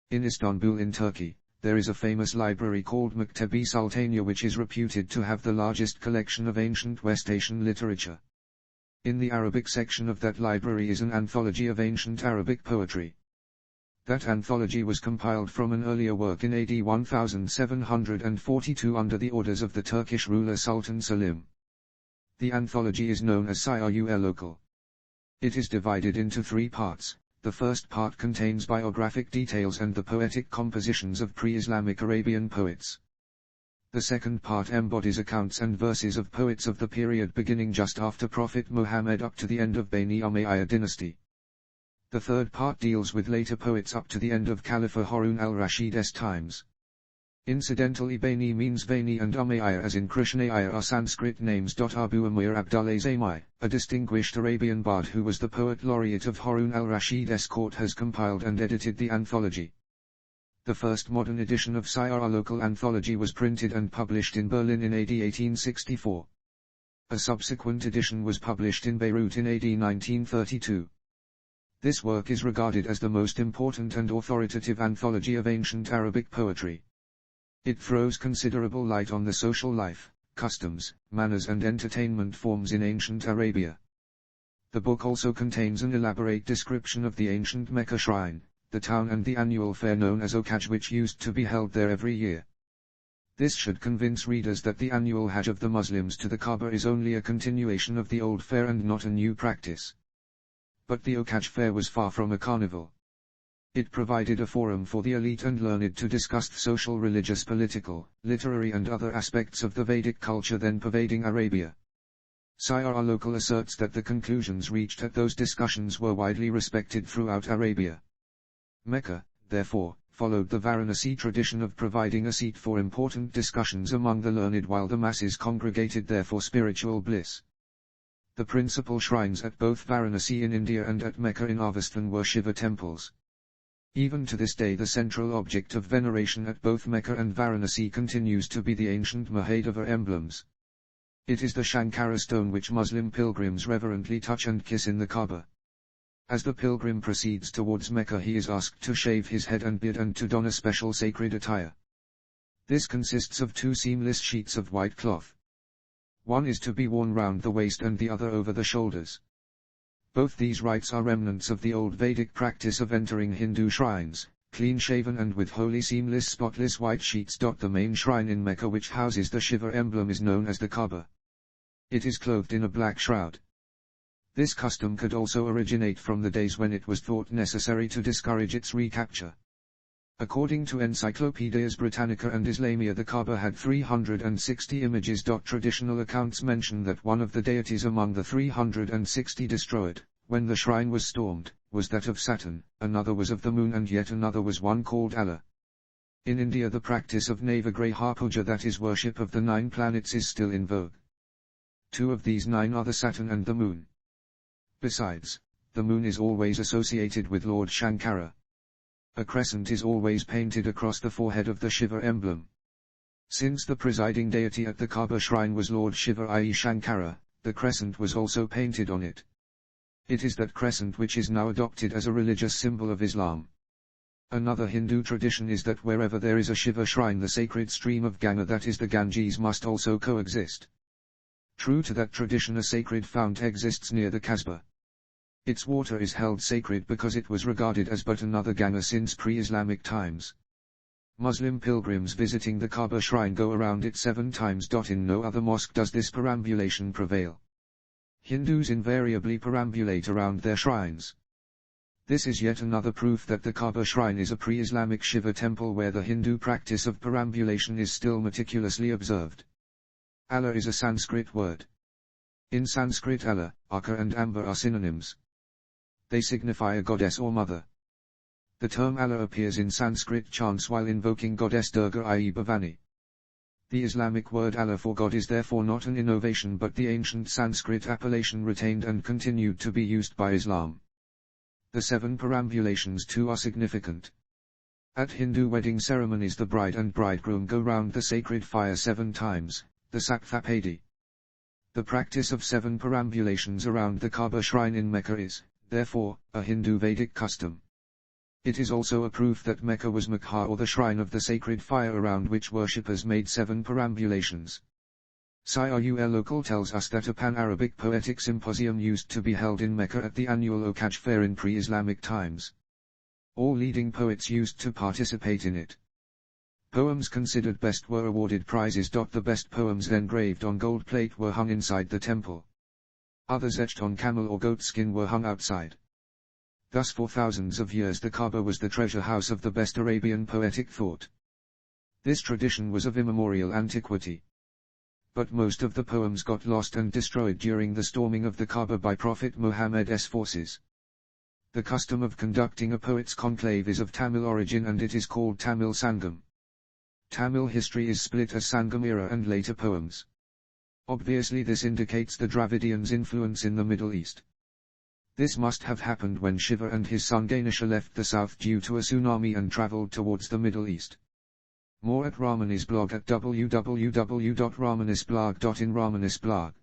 In Istanbul in Turkey, there is a famous library called Mektebi Sultaniye which is reputed to have the largest collection of ancient West Asian literature. In the Arabic section of that library is an anthology of ancient Arabic poetry. That anthology was compiled from an earlier work in AD 1742 under the orders of the Turkish ruler Sultan Selim. The anthology is known as Siyar-ul Local. It is divided into three parts. The first part contains biographic details and the poetic compositions of pre-Islamic Arabian poets. The second part embodies accounts and verses of poets of the period beginning just after Prophet Muhammad up to the end of Bani Umayyad dynasty. The third part deals with later poets up to the end of Caliph Harun al-Rashid's times. Incidentally, Bani means Vani and Umayyah as in Krishnaya are Sanskrit names. Abu Amir Abdullah Zamai, a distinguished Arabian bard who was the poet laureate of Harun al-Rashid's court, has compiled and edited the anthology. The first modern edition of Siyar Local anthology was printed and published in Berlin in AD 1864. A subsequent edition was published in Beirut in AD 1932. This work is regarded as the most important and authoritative anthology of ancient Arabic poetry. It throws considerable light on the social life, customs, manners and entertainment forms in ancient Arabia. The book also contains an elaborate description of the ancient Mecca shrine, the town and the annual fair known as Okaj which used to be held there every year. This should convince readers that the annual Hajj of the Muslims to the Kaaba is only a continuation of the old fair and not a new practice. But the Okaj fair was far from a carnival. It provided a forum for the elite and learned to discuss social, religious, political, literary and other aspects of the Vedic culture then pervading Arabia. Siyar Local asserts that the conclusions reached at those discussions were widely respected throughout Arabia. Mecca, therefore, followed the Varanasi tradition of providing a seat for important discussions among the learned while the masses congregated there for spiritual bliss. The principal shrines at both Varanasi in India and at Mecca in Avestan were Shiva temples. Even to this day the central object of veneration at both Mecca and Varanasi continues to be the ancient Mahadeva emblems. It is the Shankara stone which Muslim pilgrims reverently touch and kiss in the Kaaba. As the pilgrim proceeds towards Mecca he is asked to shave his head and beard and to don a special sacred attire. This consists of two seamless sheets of white cloth. One is to be worn round the waist and the other over the shoulders. Both these rites are remnants of the old Vedic practice of entering Hindu shrines, clean-shaven and with wholly seamless spotless white sheets. The main shrine in Mecca which houses the Shiva emblem is known as the Kaaba. It is clothed in a black shroud. This custom could also originate from the days when it was thought necessary to discourage its recapture. According to Encyclopedias Britannica and Islamia, the Kaaba had 360 images. Traditional accounts mention that one of the deities among the 360 destroyed, when the shrine was stormed, was that of Saturn, another was of the moon and yet another was one called Allah. In India the practice of Navagraha Puja, that is worship of the 9 planets, is still in vogue. 2 of these 9 are the Saturn and the moon. Besides, the moon is always associated with Lord Shankara. A crescent is always painted across the forehead of the Shiva emblem. Since the presiding deity at the Kaaba shrine was Lord Shiva, i.e. Shankara, the crescent was also painted on it. It is that crescent which is now adopted as a religious symbol of Islam. Another Hindu tradition is that wherever there is a Shiva shrine the sacred stream of Ganga, that is the Ganges, must also coexist. True to that tradition, a sacred fount exists near the Kasbah. Its water is held sacred because it was regarded as but another Ganga since pre-Islamic times. Muslim pilgrims visiting the Kaaba shrine go around it 7 times. In no other mosque does this perambulation prevail. Hindus invariably perambulate around their shrines. This is yet another proof that the Kaaba shrine is a pre-Islamic Shiva temple where the Hindu practice of perambulation is still meticulously observed. Allah is a Sanskrit word. In Sanskrit Allah, Aka and Amba are synonyms. They signify a goddess or mother. The term Allah appears in Sanskrit chants while invoking goddess Durga, i.e. Bhavani. The Islamic word Allah for God is therefore not an innovation but the ancient Sanskrit appellation retained and continued to be used by Islam. The 7 perambulations too are significant. At Hindu wedding ceremonies the bride and bridegroom go round the sacred fire 7 times, the Sapthapathi. The practice of 7 perambulations around the Kaaba shrine in Mecca is, therefore, a Hindu Vedic custom. It is also a proof that Mecca was Makha, or the shrine of the sacred fire around which worshippers made 7 perambulations. Siyar Local tells us that a pan-Arabic poetic symposium used to be held in Mecca at the annual Okaj fair in pre-Islamic times. All leading poets used to participate in it. Poems considered best were awarded prizes. The best poems then graved on gold plate were hung inside the temple. Others etched on camel or goat skin were hung outside. Thus for thousands of years the Kaaba was the treasure house of the best Arabian poetic thought. This tradition was of immemorial antiquity. But most of the poems got lost and destroyed during the storming of the Kaaba by Prophet Muhammad's forces. The custom of conducting a poets' conclave is of Tamil origin and it is called Tamil Sangam. Tamil history is split as Sangam era and later poems. Obviously this indicates the Dravidians' influence in the Middle East. This must have happened when Shiva and his son Ganesha left the south due to a tsunami and travelled towards the Middle East. More at Ramanis blog at www.ramanisblog.in. Ramanis blog.